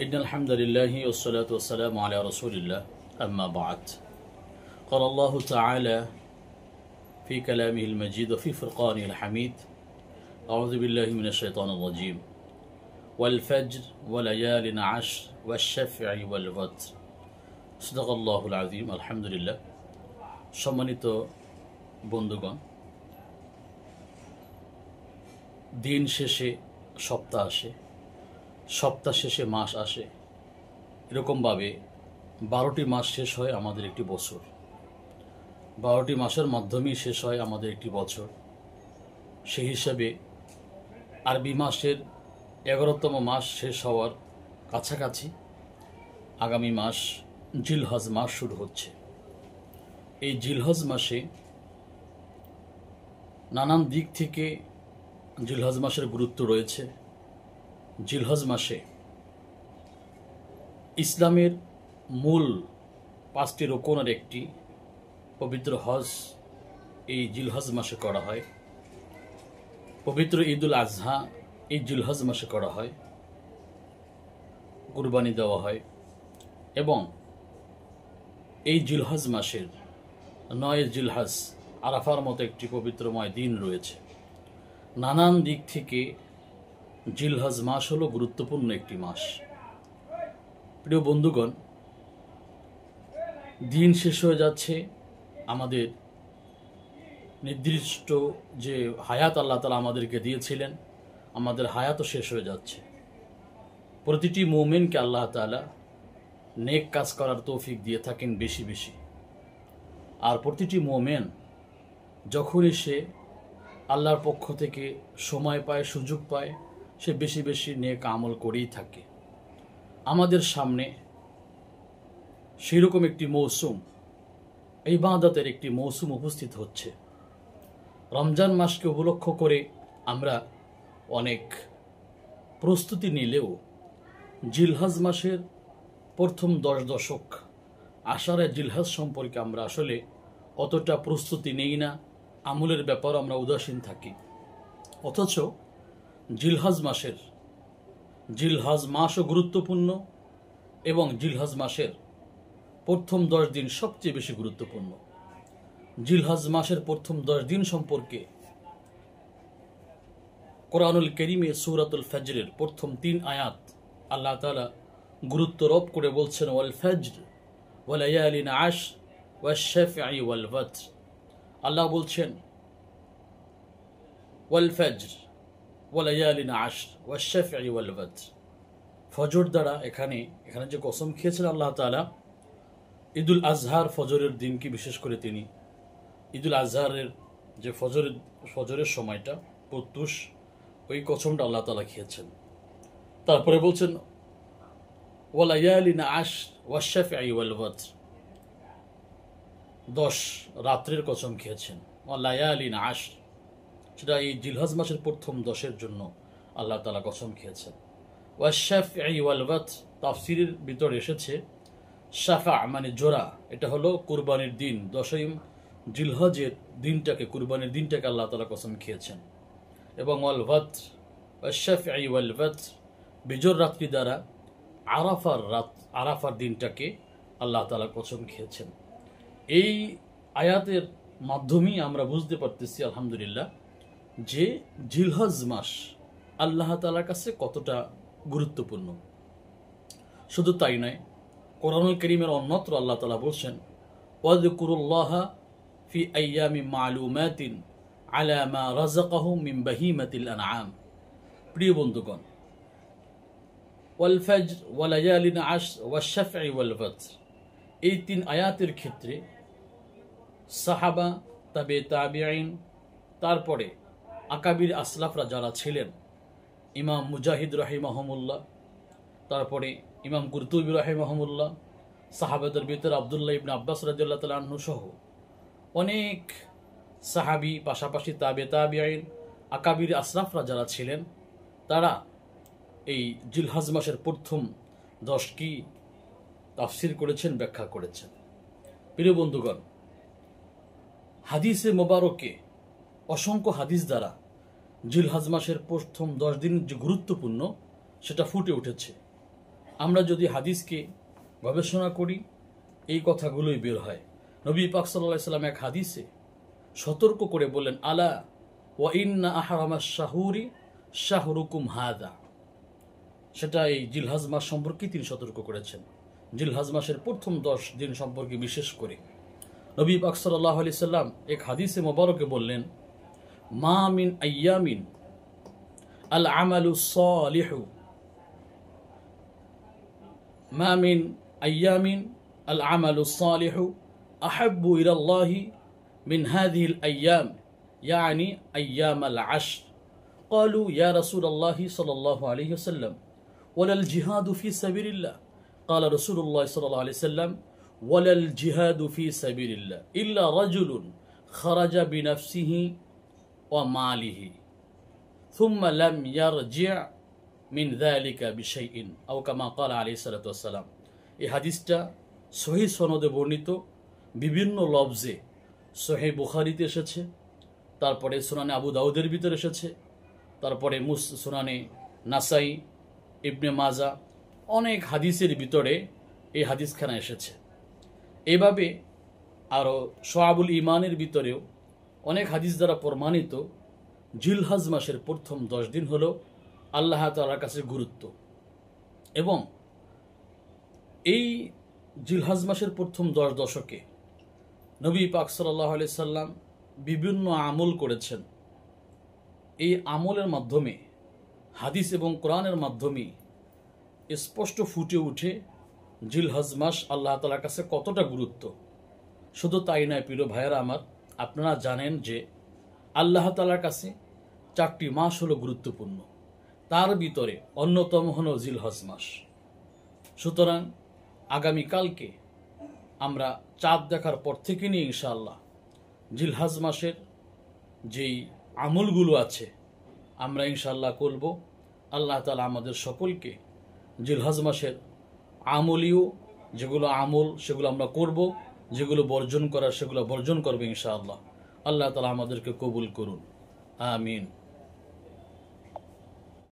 إن الحمد لله والصلاة والسلام على رسول الله أما بعد قال الله تعالى في كلامه المجيد وفي فرقانه الحميد أعوذ بالله من الشيطان الرجيم والفجر وليال عشر والشفع والوتر صدق الله العظيم الحمد لله সম্মানিত বন্ধুগণ, দিন শেষে সপ্তাহ আসে, সপ্তাহ শেষে মাস আসে। এরকমভাবে 12টি মাস শেষ হয় আমাদের একটি বছর, 12টি মাসের মাধ্যমেই শেষ হয় আমাদের একটি বছর। সেই হিসাবে আরবি মাসের 11তম মাস শেষ হওয়ার কাছাকাছি আগামী মাস জিলহজ মাস শুরু হচ্ছে। এই জিলহজ মাসে নানান দিক থেকে জিলহজ মাসের গুরুত্ব রয়েছে। জিলহজ মাসে ইসলামের মূল 5টি রোকনের একটি পবিত্র হজ এই জিলহজ মাসে করা হয়। পবিত্র ঈদুল আজহা এই জিলহজ মাসে করা হয়, কুরবানি দেওয়া হয়। এবং এই জিলহজ মাসের 9 জিলহজ আরাফার মতো একটি পবিত্রময় দিন রয়েছে। নানান দিক থেকে জিলহজ মাস হলো গুরুত্বপূর্ণ একটি মাস। প্রিয় বন্ধুগণ, দিন শেষ হয়ে যাচ্ছে, আমাদের নির্দিষ্ট যে হায়াত আল্লাহ তাআলা আমাদেরকে দিয়েছিলেন, আমাদের হায়াতও শেষ হয়ে যাচ্ছে। প্রতিটি মুমিনকে আল্লাহ তাআলা নেক কাজ করার তৌফিক দিয়ে থাকেন বেশি বেশি। আর প্রতিটি মুমিন যখনই সে আল্লাহর পক্ষ থেকে সময় পায়, সুযোগ পায়, সে বেশি বেশি নেক আমল করেই থাকে। আমাদের সামনে সেরকম একটি মৌসুম, ইবাদতের একটি মৌসুম উপস্থিত হচ্ছে। রমজান মাসকে উপলক্ষ করে আমরা অনেক প্রস্তুতি নিলেও জিলহজ মাসের প্রথম 10 দশক আষাঢ়ে জিলহজ সম্পর্কে আমরা আসলে অতটা প্রস্তুতি নেই না, আমলের ব্যাপার আমরা উদাসীন থাকি। অথচ জিলহজ মাসও গুরুত্বপূর্ণ এবং জিলহজ মাসের প্রথম 10 দিন সবচেয়ে বেশি গুরুত্বপূর্ণ। জিলহজ মাসের প্রথম 10 দিন সম্পর্কে কোরআনুল কারীমে সূরাতুল ফজরের প্রথম 3 আয়াত আল্লাহ তাআলা গুরুত্ব আরোপ করে বলছেন, ওয়াল ফজর ওয়া লায়ালিন আশর ওয়াশ শাফঈ ওয়াল ওয়াতর। আল্লাহ বলছেন ওয়াল ফজর ওয়া লায়ালিন আশর ওয়াশ শাফঈ ওয়াল ওয়াতর। ফজর দ্বারা এখানে যে কসম খেয়েছেন আল্লাহ তাআলা, ঈদুল আজহার ফজরের দিনকে বিশেষ করে তিনি ঈদুল আজহারের যে ফজরের সময়টা প্রত্যুষ, ওই কসমটা আল্লাহ তাআলা খেয়েছেন। তারপরে বলছেন ওয়া লায়ালিন আশর ওয়াশ শাফঈ ওয়াল ওয়াতর, 10 রাত্রের কসম খেয়েছেন। ওয়া লায়ালিন আশর, সেটা এই জিলহজ মাসের প্রথম 10-এর জন্য আল্লাহ তাআলা কসম খেয়েছেন। ওয়াশ শাফঈ ওয়াল ওয়াতর, তাফসীরের ভিতরে এসেছে শাফা মানে জোড়া, এটা হলো কুরবানির দিন। 10ই জিলহজের দিনটাকে, কুরবানির দিনটাকে আল্লাহ তাআলা কসম খেয়েছেন। এবং ওয়াল ওয়াতর ওয়াশ শাফঈ ওয়াল ওয়াতর, বিজোর রাত্রি দ্বারা আরাফার দিনটাকে আল্লাহ তাআলা কসম খেয়েছেন। এই আয়াতের মাধ্যমেই আমরা বুঝতে পারতেছি আলহামদুলিল্লাহ যে জিলহজ মাস আল্লাহ তাআলার কাছে কতটা গুরুত্বপূর্ণ। শুধু তাই নয়, কোরআনুল কারীমের অন্যত্র আল্লাহ তাআলা বলছেন ওয়াযকুরুল্লাহা ফি আইয়ামিন মা'লুমাতিন আলা মা রাযাকাহুম মিন বাহিমাতিল আনআম। প্রিয় বন্ধুগণ, ওয়াল ফজর ওয়া লায়ালিন আশর ওয়াশ শাফঈ ওয়াল ওয়াতর, এই 3 আয়াতের ক্ষেত্রে সাহাবা, তাবেঈন, তারপরে আকাবির আসলাফরা যারা ছিলেন, ইমাম মুজাহিদ রাহিমাহুমুল্লাহ, তারপরে ইমাম কুরতুবী রাহিমাহুমুল্লাহ, সাহাবাদের ভিতরে আব্দুল্লাহ ইবনে আব্বাস রাদিয়াল্লাহু তাআলা আনহু সহ অনেক সাহাবী, পাশাপাশি তাবেঈন, আকাবির আসলাফরা যারা ছিলেন, তারা এই জিলহজ মাসের প্রথম 10 কি তাফসীর করেছেন, ব্যাখ্যা করেছেন। প্রিয় বন্ধুগণ, হাদিসে মোবারকে অসংখ্য হাদিস দ্বারা জিলহজ মাসের প্রথম 10 দিন যে গুরুত্বপূর্ণ সেটা ফুটে উঠেছে। আমরা যদি হাদিসকে গবেষণা করি এই কথাগুলোই বের হয়। নবী পাক সাল্লাল্লাহু আলাইহি সাল্লাম এক হাদিসে সতর্ক করে বললেন, আলা ওয়া ইন্না আহরামাশ শাহুরি শাহরুকুম হাদা। সেটা এই জিলহজ মাস সম্পর্কে তিনি সতর্ক করেছেন। জিলহজ মাসের প্রথম 10 দিন সম্পর্কে বিশেষ করে নবী পাক সাল্লাল্লাহু আলাইহি সাল্লাম এক হাদিসে মোবারকে বললেন, মা মিন আইয়ামিন আল আমালু সালিহু মা মিন আইয়ামিন আল আমালু সালিহু আহাব্বু ইলাল্লাহি মিন হাযিহিল আইয়াম ইয়ানি আইয়াম আল আশর। قالوا يا رسول الله صلى الله عليه وسلم ولا الجهاد في سبيل الله؟ قال رسول الله صلى الله عليه وسلم ولا الجهاد في سبيل الله إلا رجل خرج بنفسه وماله ثم لم يرجع من ذلك بشيء أو كما قال عليه الصلاة والسلام। এই হাদিসটা সহিহ সনদে বর্ণিত, বিভিন্ন লফজে সহিহ বুখারীতে এসেছে, তারপরে সুনানে আবু দাউদের ভিতরে এসেছে, তারপরে সুনানে নাসাই, ইবনে মাজা, অনেক হাদিসের ভিতরে এই হাদিসখানা এসেছে। এভাবে আরও শোয়াবুল ইমানের ভিতরেও অনেক হাদিস দ্বারা প্রমাণিত জিলহজ মাসের প্রথম 10 দিন হলো আল্লাহ তাআলার কাছে গুরুত্ব। এবং এই জিলহজ মাসের প্রথম 10 দশকে নবী পাক সাল্লাল্লাহু আলাইহি সাল্লাম বিভিন্ন আমল করেছেন। এই আমলের মাধ্যমে হাদিস এবং কোরআনের মাধ্যমে স্পষ্ট ফুটে উঠে জিলহজ মাস আল্লাহ তাআলার কাছে কতটা গুরুত্ব। শুধু তাই নয় প্রিয় ভাইয়েরা আমার, আপনারা জানেন যে আল্লাহ তাআলার কাছে 4টি মাস হলো গুরুত্বপূর্ণ, তার ভিতরে অন্যতম হলো জিলহজ মাস। সুতরাং আগামীকালকে আমরা চাঁদ দেখার পর থেকে নিয়ে ইনশাআল্লাহ জিলহজ মাসের যেই আমলগুলো আছে আমরা ইনশাআল্লাহ করব। আল্লাহ তাআলা আমাদের সকলকে জিলহজ মাসের আমলীয় যেগুলো আমল সেগুলো আমরা করব, যেগুলো বর্জন করার সেগুলো বর্জন করবে ইনশাআল্লাহ। আল্লাহ তাআলা আমাদেরকে কবুল করুন, আমিন।